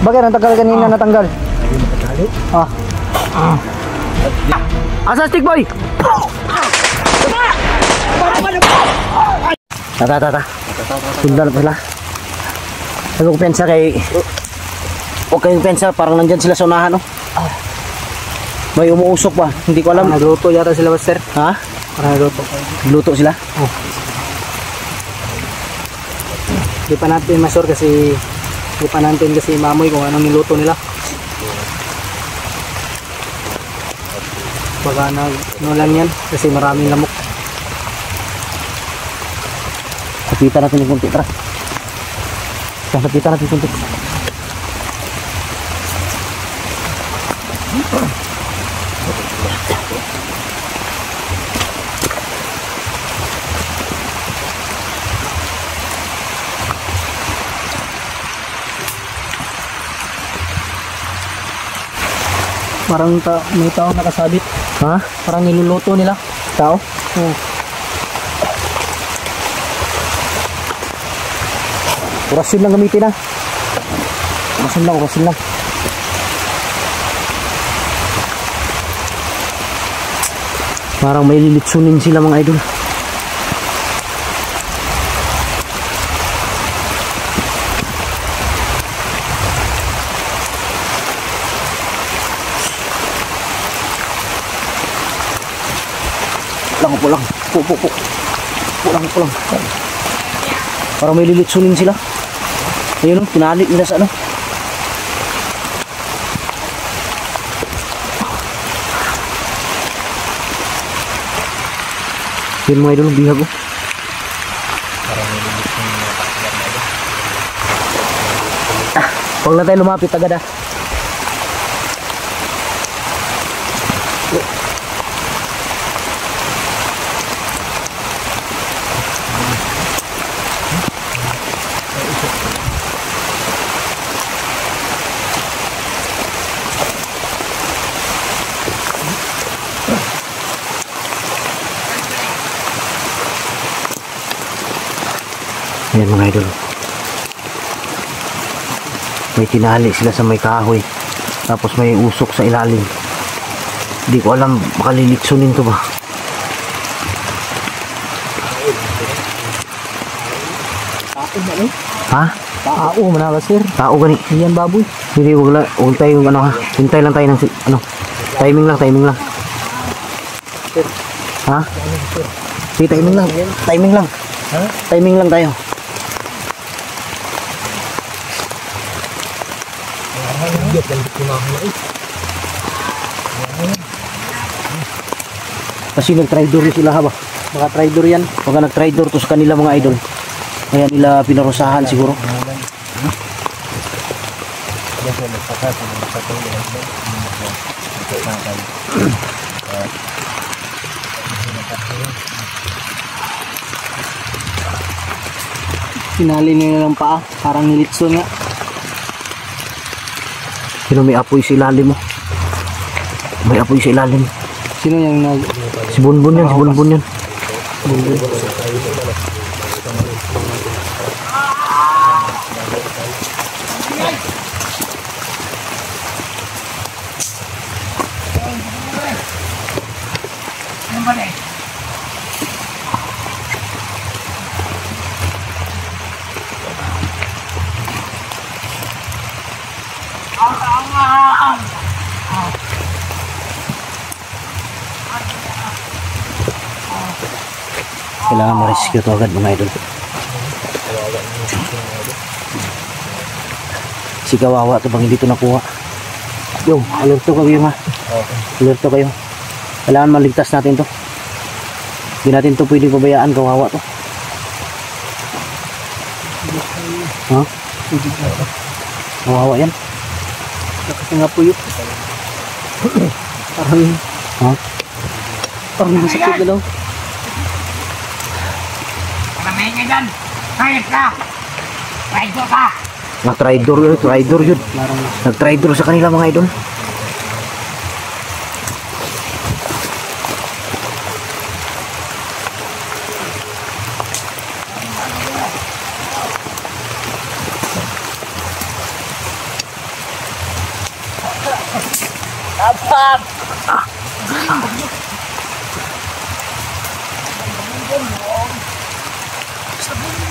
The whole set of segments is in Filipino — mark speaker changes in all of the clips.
Speaker 1: Bakit natanggal kanina natanggal? Ah. Asa stick boy? Tata. Sundan na pala. Sabi ko pensa kay... Huwag kayong pensa, parang nandyan sila sa unahan, no? May umuusok ba? Hindi ko alam.
Speaker 2: Nagluto yata sila, master.
Speaker 1: Ha?
Speaker 2: Parang nagluto.
Speaker 1: Luto sila?
Speaker 2: Oh. Di pa natin masure kasi di pa natin kasi mamoy kung anong niluto nila. Baka ano lang yan kasi maraming lamok.
Speaker 1: Lapitan natin yung kunti, tara. Lapitan natin yung kunti.
Speaker 2: Parang may tao nakasabit.
Speaker 1: Ha?
Speaker 2: Parang niluluto nila.
Speaker 1: Tao?
Speaker 2: Oo.
Speaker 1: Orasin lang gamitin na. Orasin lang. Parang may lilitsunin sila mga idol. Pulang. Pulang. Parang may lilitsunin sila. Ayun o, pinalik nila sa ano. Yun mga idol, bihag o. Huwag na tayo lumapit agad ah. Ayan mga idol, may tinali sila sa may kahoy, tapos may usok sa ilalim. Hindi ko alam, baka lilitsunin to ba. Ha?
Speaker 2: Tao manala sir.
Speaker 1: Tao gani.
Speaker 2: Yan baboy.
Speaker 1: Hindi, huwag tayo ano ha. Hintay lang tayo ng ano. Timing lang. Ha? Hindi, timing lang.
Speaker 2: Ha?
Speaker 1: Timing lang tayo. Kasi nag-tridor sila ha ba?
Speaker 2: Baka tridor yan.
Speaker 1: Baka nag-tridor to sa kanila mga idol. Kaya nila pinarusahan siguro.
Speaker 2: Sinali nila ng paa. Parang nilitson nga.
Speaker 1: Sino may apoy sa ilalim mo? May apoy sa ilalim.
Speaker 2: Sino yung nag...
Speaker 1: Si Bunbun yan.
Speaker 2: Bunbun.
Speaker 1: Kailangan ma-rescue to agad mga idol. Si kawawa to bang hindi to nakuha. Yo, alerto kayo ha. Alerto kayo. Kailangan maligtas natin to. Hindi natin to pwedeng pabayaan, kawawa to. Ha? Kawawa yan.
Speaker 2: Kasi nga po yun. Parang...
Speaker 1: Ha?
Speaker 2: Parang masakit na daw.
Speaker 3: Maingay dyan! Hayop ka! Traitor ka!
Speaker 1: Nag-tridor yun. Nag-tridor sa kanila mga idol.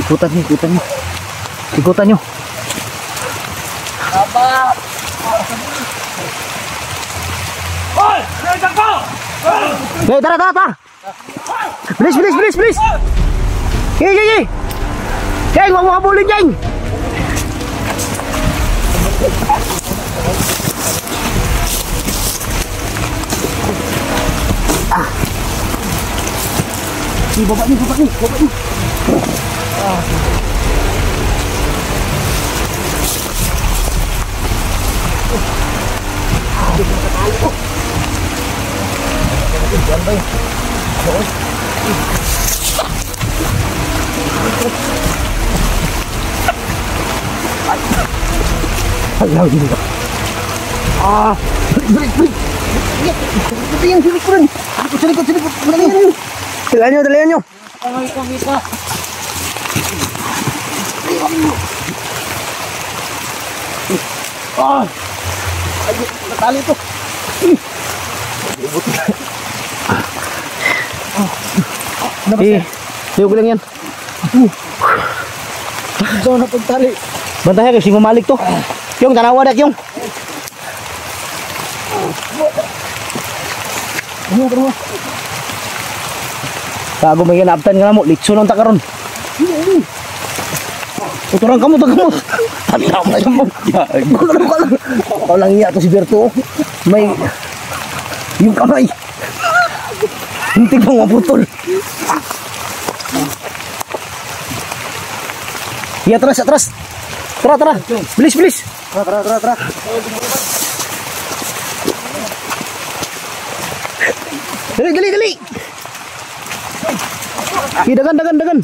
Speaker 1: Ikutan nyo, ikutan nyo. Ikutan nyo. Okay, tara, tara, tara. Bilis, bilis, bilis, bilis. Gigi. Jeng, huwag mo kabulin, Jeng. Baba ni. Dalian nyo. Natali ito. Siyog lang yan.
Speaker 2: Ito na pagtali.
Speaker 1: Bantayan kasi ngumalik to. Yung tanawa dak yung. Bago may ginabtan nga mo, litso ng takaron. Uturang kamu, tagamot. Tanda mo na mo. Ako lang iya to si Berto. May yung kamay. Hindi pa maputol. Iya, atras, atras. Tara. Bilis.
Speaker 2: Tara.
Speaker 1: Dali. Dagan.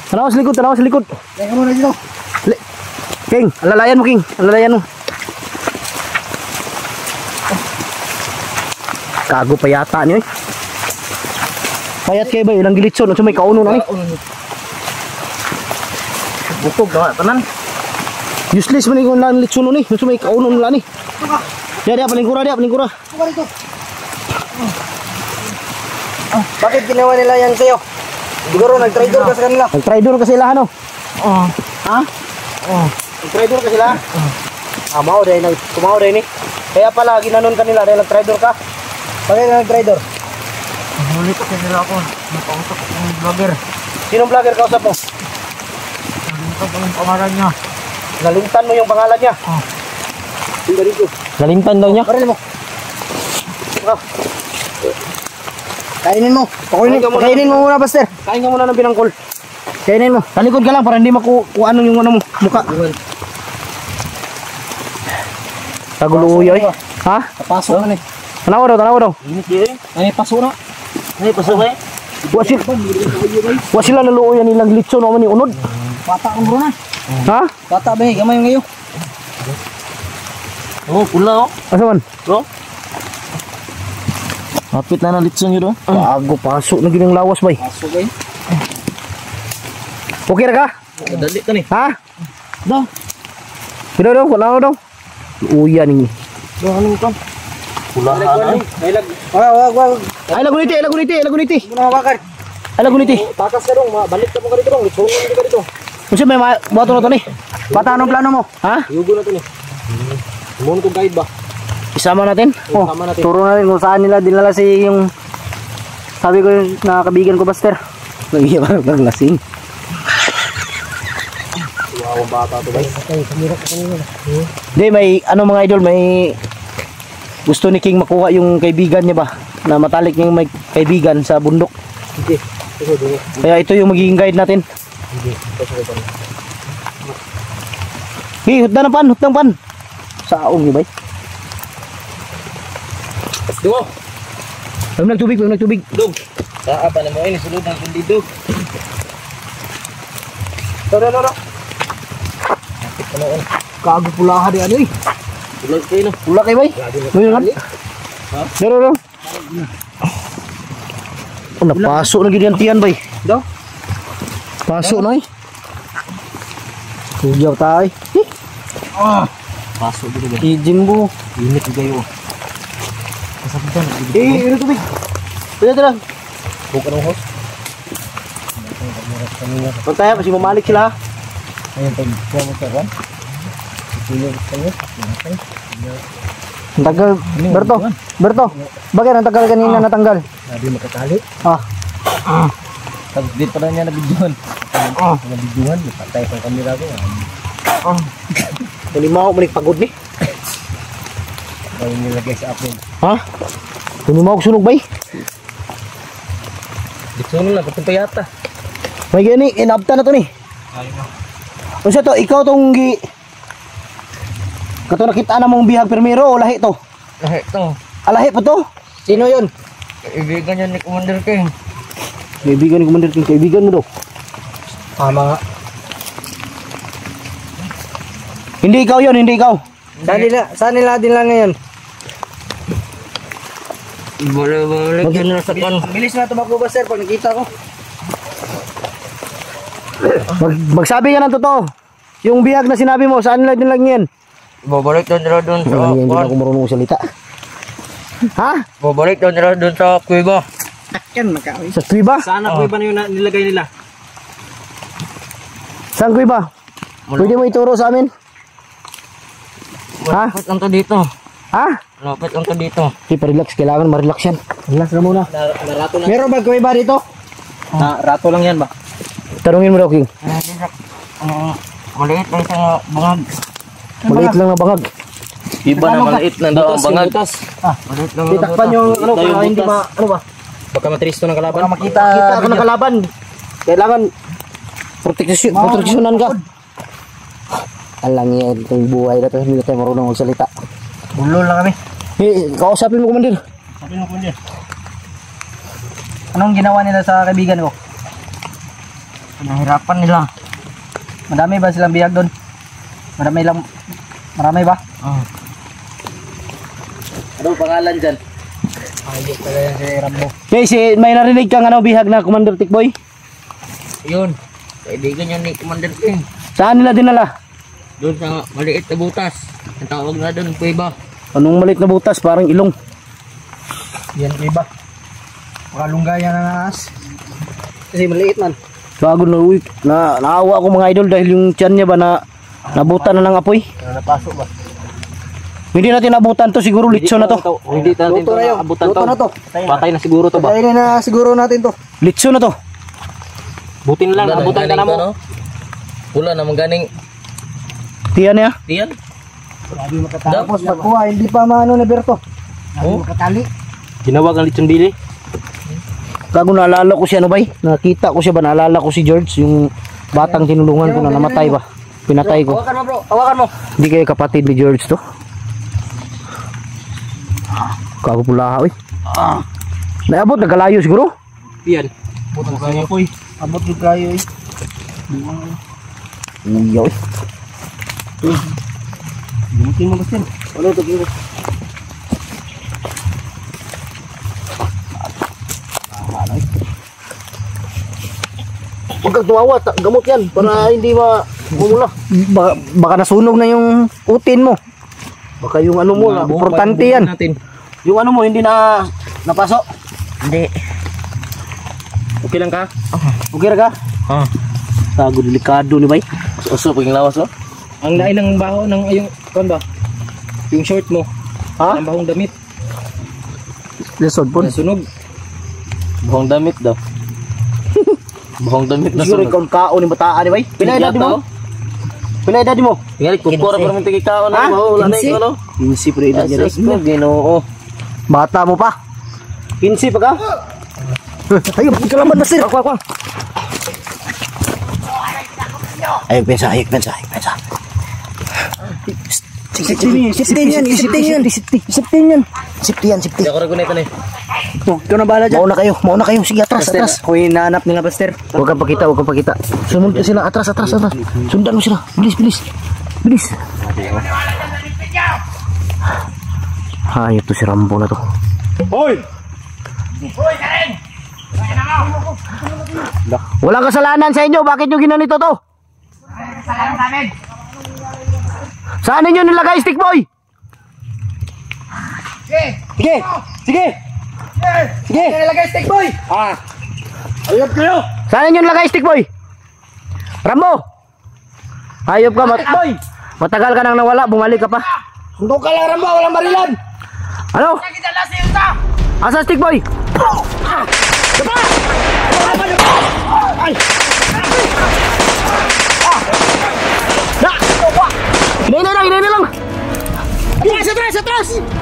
Speaker 1: Tanawas likod.
Speaker 2: Teka muna dito.
Speaker 1: King, alalayan mo, King. Alalayan mo. Kago pa yata niyo eh. Payat kayo ba? Ilang gilitson. At may kauno na eh.
Speaker 2: Bukog na, tanan.
Speaker 1: Useless man yung lang litson nun eh. At may kauno nila eh. Dia, palingkura.
Speaker 2: Buka dito. Bakit ginawa nila yan sa'yo? Siguro nag-traitor ka sa kanila.
Speaker 1: Nag-traitor kasi sila ano?
Speaker 2: Ha?
Speaker 1: Nag-traitor kasi sila? Mau dahil kumaw dahil eh. Kaya pala ginanon kanila dahil nag-traitor ka.
Speaker 2: Bakit ka nag-traitor?
Speaker 3: Huli ko nila ako. Nakausap ko ng vlogger.
Speaker 1: Sinong vlogger kausap mo?
Speaker 3: Ito po yung pangalan niya.
Speaker 1: Nalintan mo yung pangalan niya?
Speaker 2: Tingnan dito.
Speaker 1: Nalintan daw niya?
Speaker 2: Baril mo.
Speaker 1: Ah,
Speaker 2: Kainin mo. Kainin mo muna, Buster.
Speaker 1: kain ka muna ng binangkol. Kainin mo. Talikod ka lang para hindi makuha yung ano mo, muka. Taguluyo eh. Ha?
Speaker 2: Pasok na eh.
Speaker 1: Tanawa daw.
Speaker 2: Ay, pasok na. Ay, pasok eh.
Speaker 1: Wa sila naluoyan nilang litso naman ni unod.
Speaker 2: Bata ang bro na.
Speaker 1: Ha?
Speaker 2: Bata ba eh, gamay ngayon. Oh, pula oh.
Speaker 1: Asa man?
Speaker 2: Bro. Mapit na ng litson yun oh.
Speaker 1: Bago pasok na ginang lawas bay.
Speaker 2: Pasok eh.
Speaker 1: Okay ra ka?
Speaker 2: Dali ka ni.
Speaker 1: Ha?
Speaker 2: Daw.
Speaker 1: Pero daw, wala daw. Luoyan ni.
Speaker 2: Daw anong ito?
Speaker 1: Pulahan.
Speaker 2: Wag.
Speaker 1: Ay laguniti.
Speaker 2: Muna mabakan.
Speaker 1: Ay laguniti.
Speaker 2: Takas ka dong, balik ka mo ka dito dong. Litson mo ka dito.
Speaker 1: Kasi may bato na to ni. Bata anong plano mo? Ha?
Speaker 2: Yugo na to ni. Muna itong guide ba?
Speaker 1: Isama natin. Oh,
Speaker 2: Isama natin.
Speaker 1: turo natin kung saan nila dinala si yung sabi ko yung nakakabigan ko Buster. Nagiya ba ng lasing?
Speaker 2: Wow, ang bata to ba?
Speaker 1: Hindi, may ano mga idol, may gusto ni King makuha yung kaibigan niya ba? Na matalik niya yung may kaibigan sa bundok.
Speaker 2: Sige.
Speaker 1: Kaya ito yung magiging guide natin. Hey, hutdan pan. Saong niyo ba?
Speaker 2: Dungo.
Speaker 1: May nagtubig.
Speaker 2: Dog. Saan pa na mo ini sulod ng kundido.
Speaker 1: Tara.
Speaker 2: Kago pulahan di ano eh. Pulag kayo no.
Speaker 1: Pula kay bay. Ngayon kan? Tara. Oh, napasok na gigantian bay.
Speaker 2: Daw.
Speaker 1: Pasok na eh. Kuyaw tayo.
Speaker 2: Pasok dito ba?
Speaker 1: Ijin mo.
Speaker 2: Init kayo.
Speaker 3: Kasabitan.
Speaker 1: Ini tubig. Tara.
Speaker 3: Bukan ng host.
Speaker 1: Pantaya masih mamalik sila.
Speaker 3: Ayun tayo. Kuha mo sa kan. Ipulong kayo.
Speaker 2: Ang tagal. Berto. Bakit ang tagal kanina natanggal?
Speaker 3: Sabi makatali.
Speaker 2: Ah.
Speaker 3: Tapos dito na niya nabidyohan. Nabidyohan. Patay pang kamera ko.
Speaker 1: Hindi mo ako pagod ni.
Speaker 3: Bago nilagay sa upload.
Speaker 1: Ha? Hindi mo ako sunog bay.
Speaker 3: Dito na lang. Papunta yata.
Speaker 1: May gani, inabta na to ni. O siya to, ikaw tong kato nakita na mong bihag primero o lahi to?
Speaker 3: Lahi to.
Speaker 1: Lahi po to? Sino yun?
Speaker 3: Kaibigan niya ni Commander King.
Speaker 1: Kaibigan ni Commander King, kaibigan mo daw.
Speaker 2: Tama nga.
Speaker 1: Hindi ikaw yun, hindi ikaw.
Speaker 2: Saan nila din lang ngayon?
Speaker 3: Balik yun na sa kan.
Speaker 2: Bilis na tumakbo ba sir pag nakita ko?
Speaker 1: Magsabi ka ng totoo. Yung bihag na sinabi mo, saan nila din lang yan?
Speaker 3: Babalik daw nila doon sa
Speaker 1: Hindi na ako marunong salita. Ha?
Speaker 3: Babalik daw nila doon sa kuweba.
Speaker 2: Takyan magkawin.
Speaker 1: Sa kuiba?
Speaker 2: Saan ang kuweba na yung nilagay nila?
Speaker 1: Saan kuiba? Pwede mo ituro sa amin? Ha?
Speaker 3: Lapit lang to dito.
Speaker 1: Ha?
Speaker 3: Lapit lang to dito.
Speaker 1: Hindi, pa-relax. Kailangan ma-relax yan. Relax na muna.
Speaker 2: Narato na.
Speaker 1: Meron ba kuiba dito?
Speaker 2: Rato lang yan ba?
Speaker 1: Tanungin mo daw, King.
Speaker 3: Maliit lang sa bangag.
Speaker 1: Maliit lang na bangag.
Speaker 3: Iba na maliit lang daw ang bangag. Maliit lang ang
Speaker 1: Titakpan yung ano para hindi ma ano ba?
Speaker 2: Baka matristo ng kalaban.
Speaker 1: Para makita ka ng kalaban. Kailangan proteksyonan ka. Alang yan itong buhay na to. Hindi na tayo marunong magsalita.
Speaker 2: Bulol lang kami.
Speaker 1: Kausapin mo, Commander.
Speaker 2: Sabi mo kundi. Anong ginawa nila sa kaibigan ko?
Speaker 3: Nahirapan nila.
Speaker 2: Madami ba silang bihag doon? Marami ba?
Speaker 3: Anong pangalan dyan?
Speaker 2: Ayos pala yan si Rambo.
Speaker 1: Okay, may narinig kang ano, bihag na Commander Tikboy?
Speaker 3: Yun. Kaibigan niya ni Commander King.
Speaker 1: Saan nila dinala?
Speaker 3: Doon sa maliit na butas. Ang tawag na doon, kuweba.
Speaker 1: Anong maliit na butas? Parang ilong.
Speaker 2: Yan iba. Makalunggayan na naas. Kasi maliit man.
Speaker 1: Bago na uwi. Naawa ko mga idol dahil yung tiyan niya ba na nabutan na ng apoy.
Speaker 2: Napasok ba?
Speaker 1: Hindi natin nabutan to, siguro litso na to.
Speaker 3: Hindi natin
Speaker 2: Luto na yun.
Speaker 3: abutan
Speaker 2: Luto na to.
Speaker 3: Patay na siguro to ba?
Speaker 2: Kainin na siguro natin to.
Speaker 1: Litso na to.
Speaker 3: Butin lang, abutan ka na mo. Wala namang ganing.
Speaker 1: Tiyan niya.
Speaker 3: Tiyan?
Speaker 2: Tapos pagkuha, hindi pa maano na Berto.
Speaker 3: Oh.
Speaker 2: Makatali.
Speaker 3: Ginawag ang lechon dili.
Speaker 1: Gago naalala ko si ano bay? Nakita ko siya ba? Naalala ko si George, yung batang tinulungan ko na namatay ba? Pinatay ko.
Speaker 3: Hawakan mo bro, hawakan mo.
Speaker 1: Hindi kayo kapatid ni George to? Kago pula oy. Naabot, nagkalayo siguro?
Speaker 3: Tiyan.
Speaker 2: Abot kayo po eh. Abot yung kayo eh.
Speaker 1: Iyo eh.
Speaker 2: Gumutin mo kasi.
Speaker 1: Ano ito? Huwag kang tumawa, gamot yan para hindi mamula. Baka nasunog na yung utin mo. Baka yung ano mo, importante yan. Yung ano mo, hindi na napasok.
Speaker 3: Hindi.
Speaker 1: Okay lang ka? Okay ra ka? Tago delikado ni bay.
Speaker 3: Uso paging lawas mo.
Speaker 2: Ang lain ng baho ng yung kon ba? Yung short mo.
Speaker 1: Ha?
Speaker 2: Ang bahong damit.
Speaker 1: Lesod po.
Speaker 2: Nasunog.
Speaker 3: Buhong damit daw. Buhong damit na
Speaker 1: Siguro
Speaker 3: sunog.
Speaker 1: ikaw kaon ni bataan ni bay. Pila edad mo? Pila edad mo?
Speaker 3: Ngali kukura pa naman tigikaw na.
Speaker 1: Ha?
Speaker 3: Wala na
Speaker 2: 15?
Speaker 3: yung ano.
Speaker 1: 15 pila edad niya.
Speaker 3: Asus ko, ginoo.
Speaker 1: Bata mo pa. 15 pa ka? Ayun, kalaban na sir. Ako. Ayun, pensa. Siptin yan.
Speaker 3: Hindi ako ragunay ito na eh.
Speaker 2: Ikaw na bahala dyan.
Speaker 1: Mauna kayo. Sige, atras.
Speaker 2: Ako yung nahanap nila Pastor.
Speaker 1: Huwag kang pakita. Sumunod ka sila, atras. Sundan mo sila. Bilis. Hayop to si Rambo na to.
Speaker 2: Hoy!
Speaker 1: Walang kasalanan sa inyo. Bakit nyo ginanito to?
Speaker 4: Kasalanan namin.
Speaker 1: Saan ninyo nilagay, stick boy? Sige! Sige! Sige!
Speaker 2: Nilagay stick boy.
Speaker 1: Ayop kayo! Saan yun lagay stick boy? Rambo! Ayop ka boy! Matagal ka nang nawala, bumalik ka pa.
Speaker 2: Sundok ka lang Rambo, walang barilan.
Speaker 1: Ano? Asa stick boy? Ini lang! Sa atras!